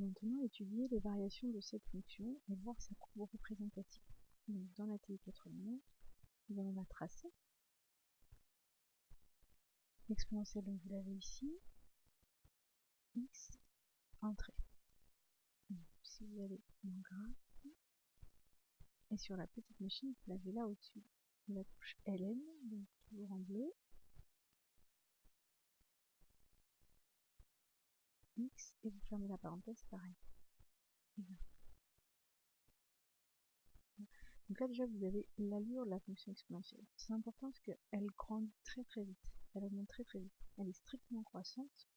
maintenant étudier les variations de cette fonction et voir sa courbe représentative. Donc dans la TI 89, nous allons la tracer. L'exponentielle, donc vous l'avez ici, x entrée. Donc, si vous allez dans le graphe, et sur la petite machine, vous l'avez là au-dessus, la touche ln, donc toujours en bleu, x, et vous fermez la parenthèse, pareil. Donc là déjà vous avez l'allure de la fonction exponentielle. C'est important parce qu'elle grandit très vite, elle augmente très vite, elle est strictement croissante,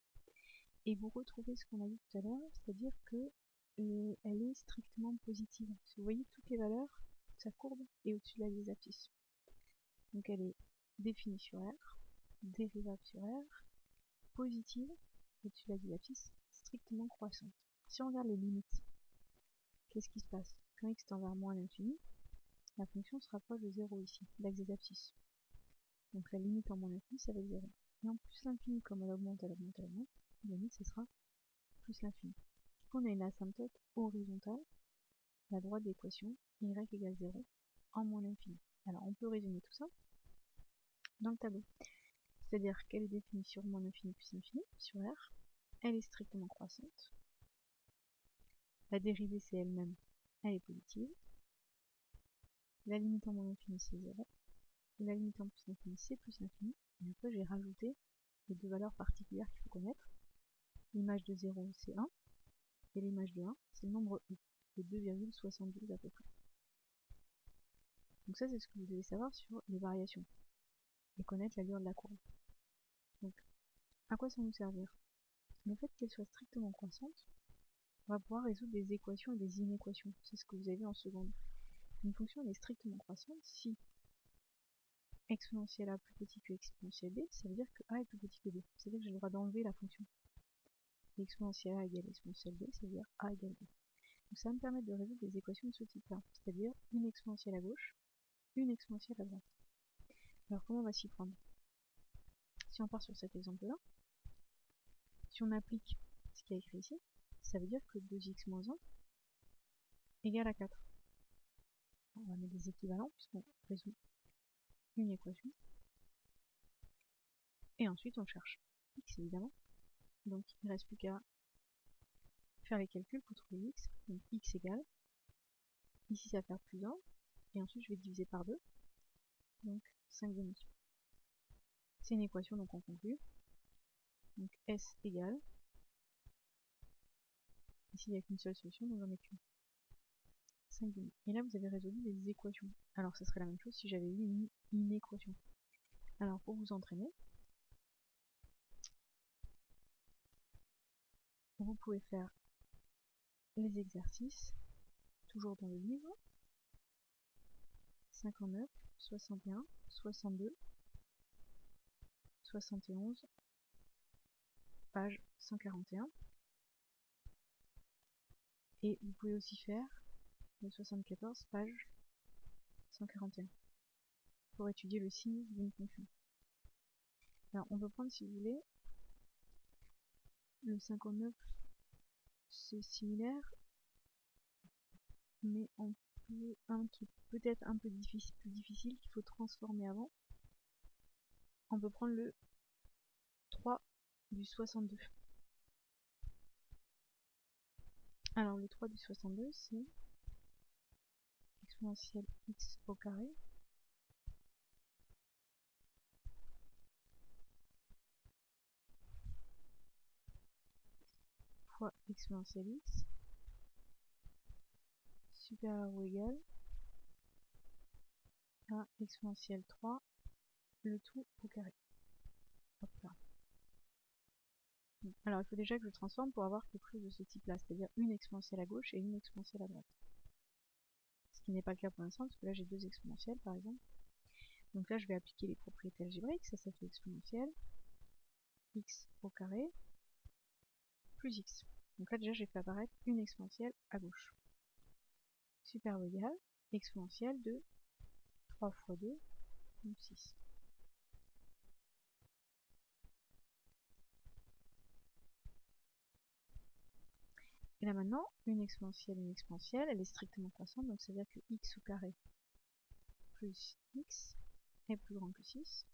et vous retrouvez ce qu'on a vu tout à l'heure, c'est-à-dire que elle est strictement positive. Vous voyez toutes les valeurs de sa courbe et au-dessus de la x-abscisse. Donc elle est définie sur R, dérivable sur R, positive, au-dessus de la x-abscisse, strictement croissante. Si on regarde les limites, qu'est-ce qui se passe? Quand x tend vers moins l'infini, la fonction se rapproche de 0 ici, l'axe des abscisses. Donc la limite en moins l'infini, ça va être 0. Et en plus l'infini, comme elle augmente, la limite, ce sera plus l'infini. Du coup, on a une asymptote horizontale, la droite de l'équation, y égale 0, en moins l'infini. Alors on peut résumer tout ça dans le tableau. C'est-à-dire qu'elle est définie sur moins l'infini plus l'infini, sur R, elle est strictement croissante, la dérivée c'est elle-même, elle est positive, la limite en moins l'infini c'est 0, la limite en plus l'infini c'est plus l'infini, et après j'ai rajouté les deux valeurs particulières qu'il faut connaître. L'image de 0 c'est 1, et l'image de 1 c'est le nombre e, de 2,72 à peu près. Donc ça c'est ce que vous devez savoir sur les variations, et connaître l'allure de la courbe. Donc à quoi ça va nous servir? Le fait qu'elle soit strictement croissante, on va pouvoir résoudre des équations et des inéquations, c'est ce que vous avez vu en seconde. Une fonction est strictement croissante si exponentielle a plus petit que exponentielle b, ça veut dire que a est plus petit que b. C'est-à-dire que j'ai le droit d'enlever la fonction. Exponentielle a égale exponentielle b, ça veut dire a égale b. Donc ça va me permettre de résoudre des équations de ce type-là, c'est-à-dire une exponentielle à gauche, une exponentielle à droite. Alors comment on va s'y prendre? Si on part sur cet exemple-là, si on applique ce qui est écrit ici, ça veut dire que 2x moins 1 égale à 4. On va mettre des équivalents puisqu'on résout une équation. Et ensuite on cherche x évidemment. Donc il ne reste plus qu'à faire les calculs pour trouver x. Donc x égale, ici ça va faire plus 1, et ensuite je vais diviser par 2, donc 5 demi. C'est une équation donc on conclut. Donc s égale, ici il n'y a qu'une seule solution donc j'en mets qu'une. 5 demi. Et là vous avez résolu des équations. Alors ça serait la même chose si j'avais eu une inéquation. Alors pour vous entraîner, vous pouvez faire les exercices, toujours dans le livre, 59, 61, 62, 71, page 141. Et vous pouvez aussi faire le 74, page 141, pour étudier le signe d'une fonction. Alors on peut prendre, si vous voulez, le 59, c'est similaire, mais on peut un qui est peut-être un peu plus difficile, qu'il faut transformer avant. On peut prendre le 3 du 62. Alors le 3 du 62, c'est exponentielle x au carré fois exponentielle x supérieur ou égal à exponentielle 3, le tout au carré. Hop là. Alors il faut déjà que je transforme pour avoir quelque chose de ce type là, c'est-à-dire une exponentielle à gauche et une exponentielle à droite. Ce qui n'est pas le cas pour l'instant, parce que là j'ai deux exponentielles par exemple. Donc là je vais appliquer les propriétés algébriques, ça fait exponentielle x au carré plus x. Donc là déjà j'ai fait apparaître une exponentielle à gauche. Supérieur ou égal, exponentielle de 3 fois 2, donc 6. Et là maintenant, une exponentielle, elle est strictement croissante, donc ça veut dire que x au carré plus x est plus grand que 6.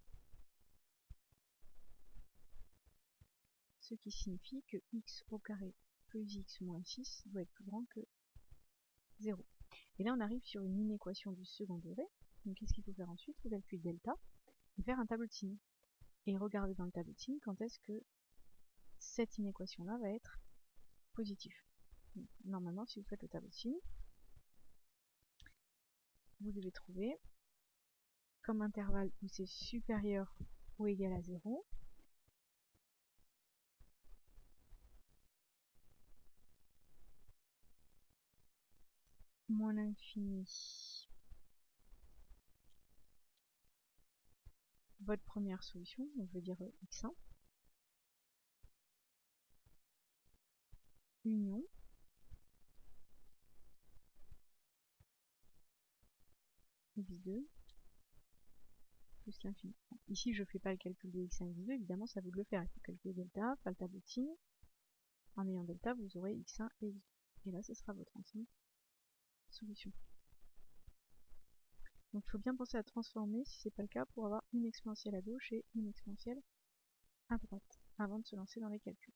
Ce qui signifie que x au carré plus x moins 6 doit être plus grand que 0. Et là on arrive sur une inéquation du second degré. Donc qu'est-ce qu'il faut faire ensuite? Il faut calculer delta et faire un tableau de signes. Et regarder dans le tableau de signes quand est-ce que cette inéquation-là va être positive. Donc, normalement, si vous faites le tableau de signes, vous devez trouver comme intervalle où c'est supérieur ou égal à 0, moins l'infini, votre première solution, donc je veux dire x1, union, x2, plus l'infini. Ici, je ne fais pas le calcul de x1 et x2, évidemment, ça vous de le faire. Il faut calculer delta, pas le tableau de signes. En ayant delta, vous aurez x1 et x2. Et là, ce sera votre ensemble solution. Donc il faut bien penser à transformer, si ce n'est pas le cas, pour avoir une exponentielle à gauche et une exponentielle à droite, avant de se lancer dans les calculs.